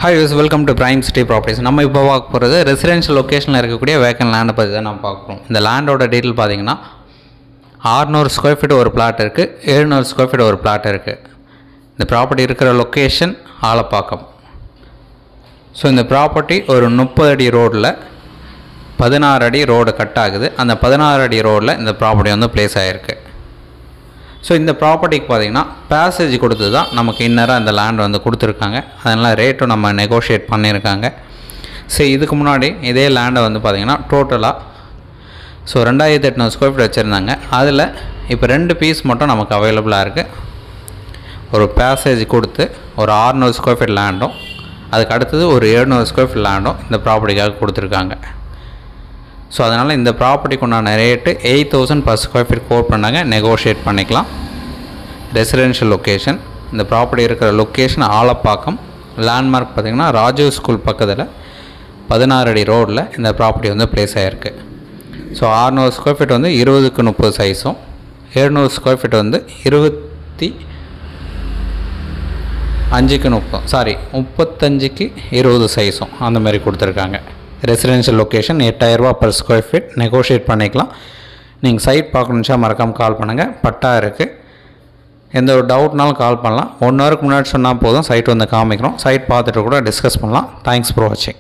Hi use welcome to prime city properties. நம்ம இப்போ பார்க்க போகிறது ரெசிடென்ஷியல் லொக்கேஷனில் இருக்கக்கூடிய வேக்கன் லேண்டை பற்றி தான் நம்ம பார்க்குறோம். இந்த லேண்டோட டீட்டெயில் பார்த்தீங்கன்னா 600 ஸ்கொயர் ஃபீட் ஒரு பிளாட் இருக்குது, 700 ஸ்கொயர் ஃபீட் ஒரு பிளாட் இருக்குது. இந்த ப்ராப்பர்ட்டி இருக்கிற லொக்கேஷன் ஆலப்பாக்கம். ஸோ இந்த ப்ராப்பர்ட்டி ஒரு 30 அடி ரோடில் 16 அடி ரோடு கட் ஆகுது. அந்த 16 அடி ரோடில் இந்த ப்ராப்பர்ட்டி வந்து பிளேஸ் ஆகிருக்கு. ஸோ இந்த ப்ராப்பர்ட்டிக்கு பார்த்திங்கன்னா பேசேஜ் கொடுத்து தான் நமக்கு இன்னராக இந்த லேண்ட் வந்து கொடுத்துருக்காங்க. அதனால் ரேட்டும் நம்ம நெகோஷியேட் பண்ணியிருக்காங்க. ஸோ இதுக்கு முன்னாடி இதே லேண்டை வந்து பார்த்திங்கன்னா டோட்டலாக 2800 ஸ்கொயர் ஃபீட் வச்சுருந்தாங்க. அதில் இப்போ 2 பீஸ் மட்டும் நமக்கு அவைலபிளாக இருக்குது. ஒரு பேசேஜ் கொடுத்து ஒரு 600 ஸ்கொயர் ஃபீட் லேண்டும், அதுக்கு அடுத்தது ஒரு 700 ஸ்கொயர் ஃபீட் லேண்டும் இந்த ப்ராப்பர்ட்டிக்காக கொடுத்துருக்காங்க. ஸோ அதனால் இந்த ப்ராப்பர்ட்டிக்கு உண்டான rate 8000 per square feet quote பண்ணாங்க. நெகோஷியேட் பண்ணிக்கலாம். Residential location. இந்த ப்ராப்பர்ட்டி இருக்கிற லொக்கேஷன் ஆலப்பாக்கம். லேண்ட்மார்க் பார்த்திங்கன்னா ராஜீவ் ஸ்கூல் பக்கத்தில் 16 அடி ரோடில் இந்த ப்ராப்பர்ட்டி வந்து பிளேஸ் ஆகிருக்கு. ஸோ 600 ஸ்கொயர் ஃபீட் வந்து 20க்கு 30 சைஸும், 700 ஸ்கொயர் ஃபீட் வந்து 35க்கு 20 சைஸும் அந்த மாதிரி கொடுத்துருக்காங்க. ரெசிடென்ஷியல் லொக்கேஷன் 8000 ரூபா per ஸ்கொயர் ஃபீட். நெகோஷியேட் பண்ணிக்கலாம். நீங்கள் சைட் பார்க்கணுச்சா மறக்காமல் கால் பண்ணுங்கள். பட்டா இருக்குது. எந்த ஒரு டவுட்னாலும் கால் பண்ணலாம். 1 ஹவருக்கு முன்னாடி சொன்னால் போதும், சைட் வந்து காமிக்கிறோம். சைட் பார்த்துட்டு கூட டிஸ்கஸ் பண்ணலாம். தேங்க்ஸ் ஃபார் வாட்சிங்.